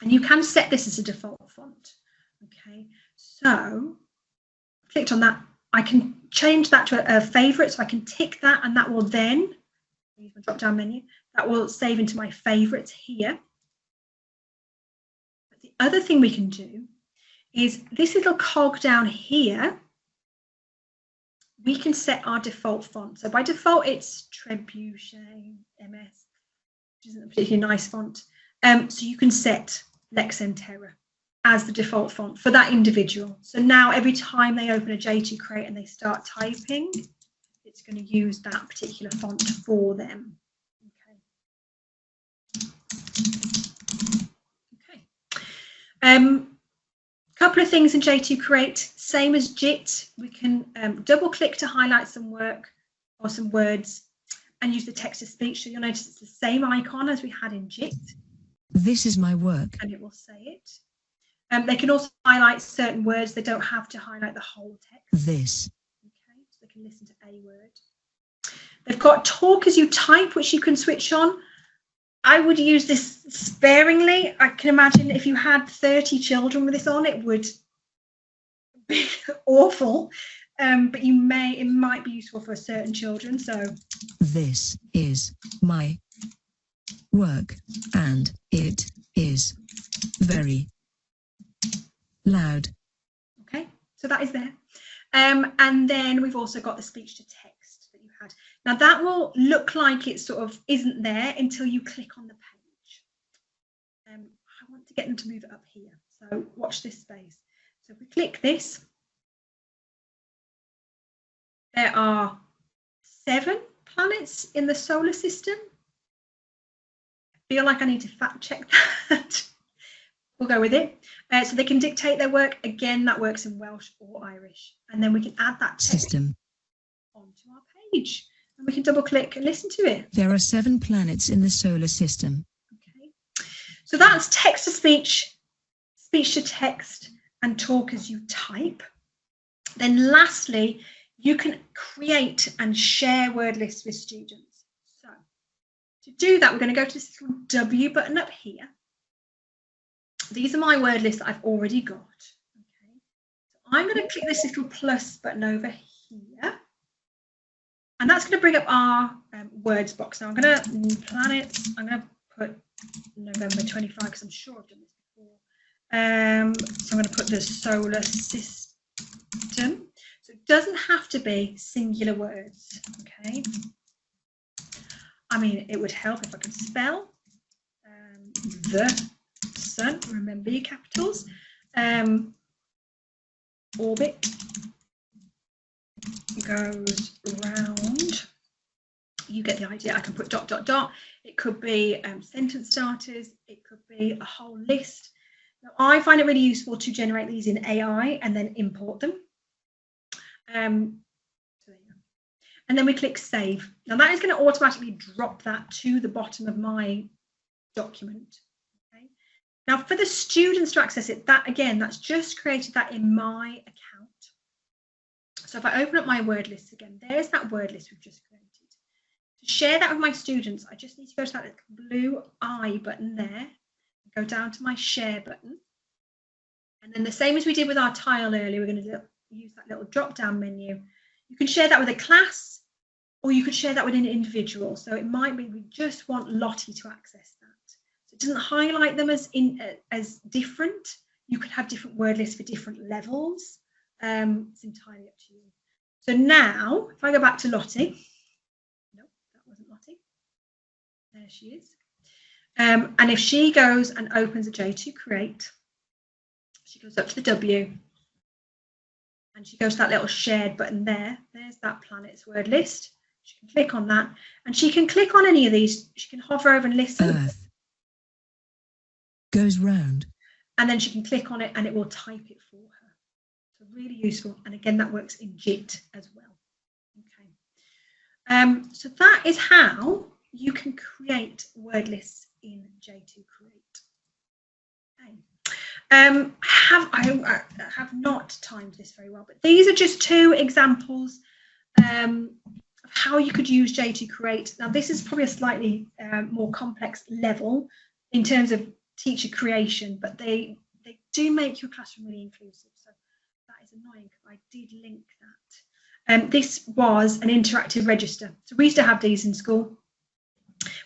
And you can set this as a default font. Okay, so I clicked on that. I can change that to a favorite, so I can tick that, and that will then use my drop down menu, that will save into my favorites here. But the other thing we can do is this little cog down here, we can set our default font. So by default it's Trebuchet MS, which isn't a particularly nice font. So you can set Lexend Terra as the default font for that individual. So now every time they open a J2 Create and they start typing, it's going to use that particular font for them. Okay. Couple of things in J2 Create, same as JIT, we can double click to highlight some work or some words and use the text to speech. So you'll notice it's the same icon as we had in JIT. This is my work. And it will say it. They can also highlight certain words. They don't have to highlight the whole text. This. Okay, so they can listen to a word. They've got talk as you type, which you can switch on. I would use this sparingly. I can imagine if you had 30 children with this on, it would be awful, but it might be useful for certain children. So This is my work, and it is very loud. okay, so that is there. And then we've also got the speech to text that you had. Now that will look like it sort of isn't there until you click on the page. I want to get them to move it up here. So watch this space. So if we click this, there are 7 planets in the solar system. I feel like I need to fact check that. We'll go with it. So they can dictate their work. Again, that works in Welsh or Irish. And then we can add that text System onto our page. And we can double click and listen to it. There are 7 planets in the solar system. Okay. So that's text to speech, speech to text, and talk as you type. Then lastly, you can create and share word lists with students. So to do that, we're going to go to this little W button up here. These are my word lists that I've already got. Okay. So I'm going to click this little plus button over here. And that's going to bring up our words box. Now I'm going to planets. I'm going to put November 25 because I'm sure I've done this before. So I'm going to put the solar system. So it doesn't have to be singular words. Okay. I mean, it would help if I could spell the sun. Remember your capitals. Orbit goes round. You get the idea. I can put ... It could be sentence starters. It could be a whole list. Now, I find it really useful to generate these in AI and then import them. So there you go. And then we click save. Now that is going to automatically drop that to the bottom of my document. Okay. Now for the students to access it, that again, that's just created that in my account. So if I open up my word list again, there's that word list we've just created. To share that with my students, I just need to go to that blue I button there, go down to my share button. And then the same as we did with our tile earlier, we're going to use that little drop down menu. You can share that with a class, or you could share that with an individual. So it might be we just want Lottie to access that. So it doesn't highlight them as different. You could have different word lists for different levels. It's entirely up to you. So now, if I go back to Lottie, nope, that wasn't Lottie. There she is. And if she goes and opens a J2 Create, she goes up to the W, and she goes to that little shared button there. There's that planet's word list. She can click on that, and she can click on any of these. She can hover over and listen. Earth goes round. And then she can click on it, and it will type it for her. So really useful. And again, that works in JIT as well. Okay. So that is how you can create word lists in J2 Create. Okay. I have not timed this very well, but these are just 2 examples of how you could use J2 Create. Now, this is probably a slightly more complex level in terms of teacher creation, but they do make your classroom really inclusive. So that is annoying because I did link that. This was an interactive register. So we used to have these in school,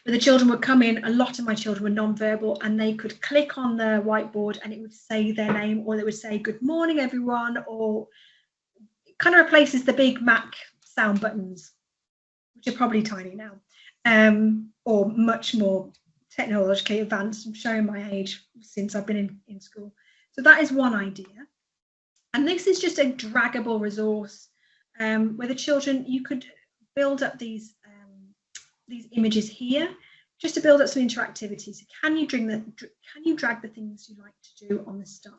where the children would come in. A lot of my children were non-verbal, and they could click on the whiteboard and it would say their name, or they would say good morning everyone, or it kind of replaces the big Mac sound buttons, which are probably tiny now, or much more technologically advanced. I'm showing my age since I've been in school. So that is one idea. And this is just a draggable resource where the children, you could build up these images here just to build up some interactivity. So can you drag the things you like to do on the star?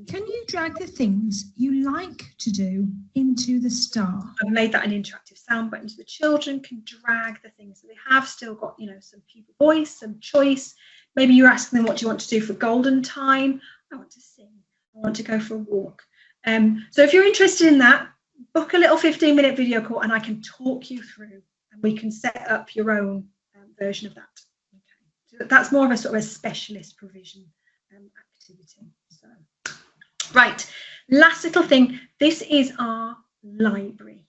Can you drag the things you like to do into the star? I've made that an interactive sound button, so the children can drag the things. So they have still got, some pupil voice, some choice. Maybe you're asking them, what do you want to do for golden time? I want to sing. I want to go for a walk. So if you're interested in that, book a little 15-minute video call and I can talk you through, and we can set up your own version of that. Okay. So that's more of a sort of a specialist provision activity. So Right, last little thing. This is our library.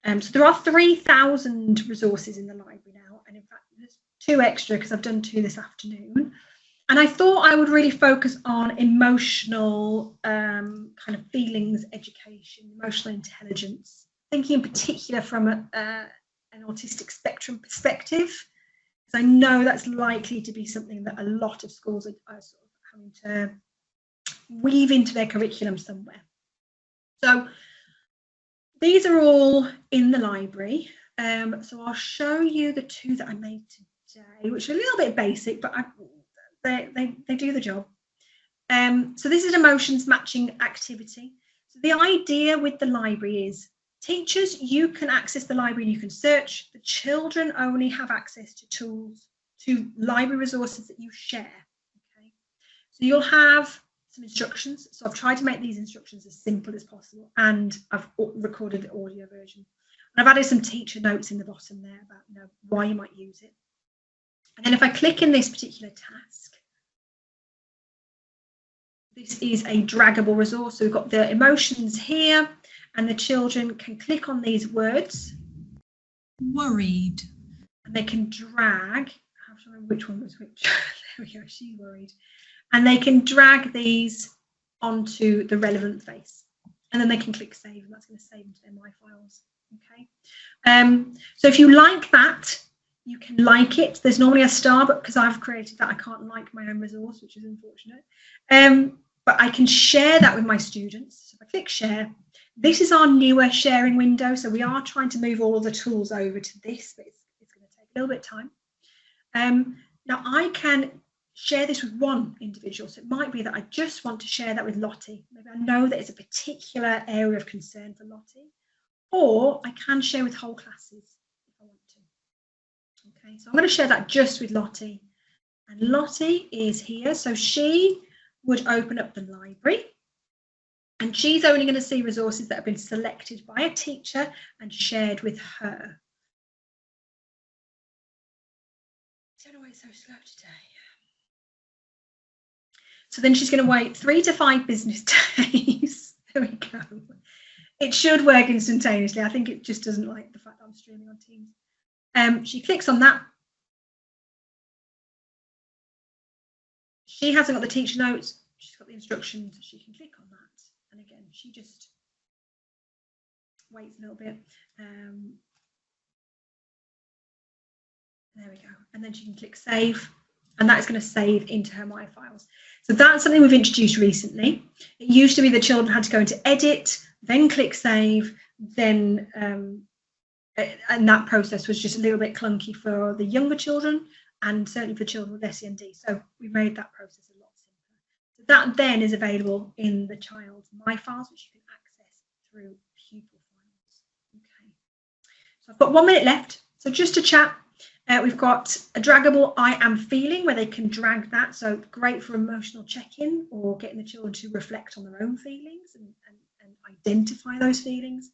So there are 3,000 resources in the library now, and in fact there's 2 extra because I've done 2 this afternoon. And I thought I would really focus on emotional kind of feelings education, emotional intelligence, thinking in particular from an autistic spectrum perspective, because I know that's likely to be something that a lot of schools are sort of having to weave into their curriculum somewhere. So these are all in the library. So I'll show you the 2 that I made today, which are a little bit basic, but they do the job. So this is an emotions matching activity. So the idea with the library is teachers, you can access the library and you can search. The children only have access to tools, to library resources that you share. Okay, so you'll have some instructions. So I've tried to make these instructions as simple as possible, and I've recorded the audio version. And I've added some teacher notes in the bottom there about why you might use it. And then if I click in this particular task, this is a draggable resource. So we've got the emotions here, and the children can click on these words. Worried. And they can drag. I have to remember which one was which. There we go, she's worried. And they can drag these onto the relevant face. And then they can click save, and that's going to save into their My Files. Okay. So if you like that, you can like it. There's normally a star, but because I've created that, I can't like my own resource, which is unfortunate. But I can share that with my students. So if I click share, this is our newer sharing window. So we are trying to move all of the tools over to this, but it's going to take a little bit of time. Now I can share this with one individual. So it might be that I just want to share that with Lottie. Maybe I know that it's a particular area of concern for Lottie, or I can share with whole classes if I want to. Okay, so I'm going to share that just with Lottie. And Lottie is here. So she would open up the library, and she's only going to see resources that have been selected by a teacher and shared with her. I don't know why it's so slow today. So then she's going to wait 3 to 5 business days. There we go. It should work instantaneously. I think it just doesn't like the fact that I'm streaming on Teams. She clicks on that. She hasn't got the teacher notes. She's got the instructions. She can click on that. And again, she just waits a little bit. There we go. And then she can click save. And that's going to save into her My Files. So that's something we've introduced recently. It used to be the children had to go into edit, then click save, then and that process was just a little bit clunky for the younger children and certainly for children with SEND. So we made that process a lot simpler. So that then is available in the child's My Files, which you can access through pupil files. Okay. So I've got 1 minute left. So just to chat. We've got a draggable I am feeling, where they can drag that. So great for emotional check-in or getting the children to reflect on their own feelings and identify those feelings.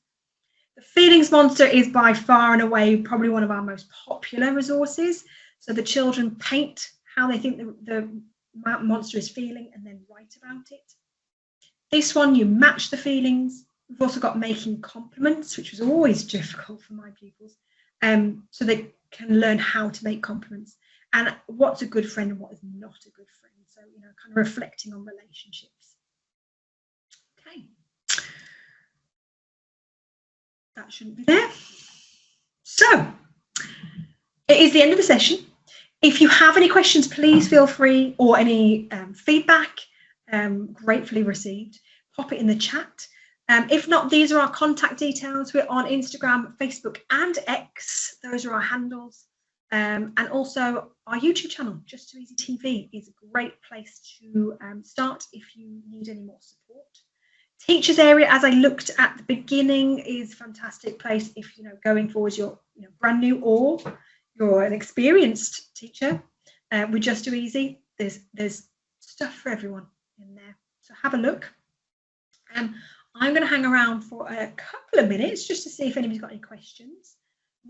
The feelings monster is by far and away probably one of our most popular resources. So the children paint how they think the monster is feeling and then write about it. This one, you match the feelings. We've also got making compliments, which was always difficult for my pupils. So they can learn how to make compliments and what's a good friend and what is not a good friend. So, kind of reflecting on relationships. Okay. That shouldn't be there. So it is the end of the session. If you have any questions, please feel free, or any feedback, gratefully received, pop it in the chat. If not, these are our contact details. We're on Instagram, Facebook and X. Those are our handles. And also our YouTube channel, Just Too Easy TV, is a great place to start if you need any more support. Teachers area, as I looked at the beginning, is a fantastic place if going forward you're brand new or you're an experienced teacher. With Just Too Easy, there's stuff for everyone in there. So have a look. I'm going to hang around for a couple of minutes just to see if anybody's got any questions.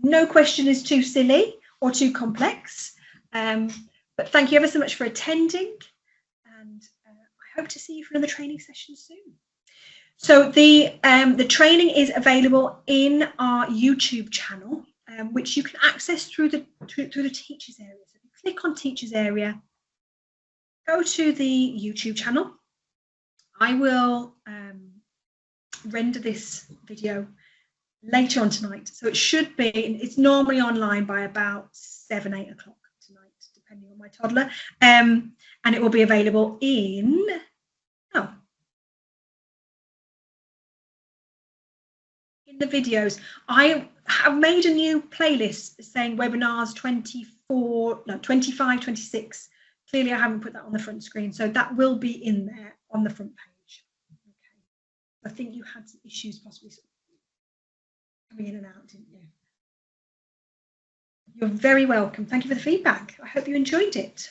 No question is too silly or too complex. But thank you ever so much for attending. And I hope to see you for another training session soon. So the training is available in our YouTube channel, which you can access through the teachers area. So if you click on teachers area, go to the YouTube channel. I will render this video later on tonight, so it should be. It's normally online by about 7, 8 o'clock tonight, depending on my toddler, and it will be available in the videos. I have made a new playlist saying webinars 25, 26. Clearly I haven't put that on the front screen, so that will be in there on the front page. Okay. I think you had some issues possibly coming in and out, didn't you? You're very welcome. Thank you for the feedback. I hope you enjoyed it.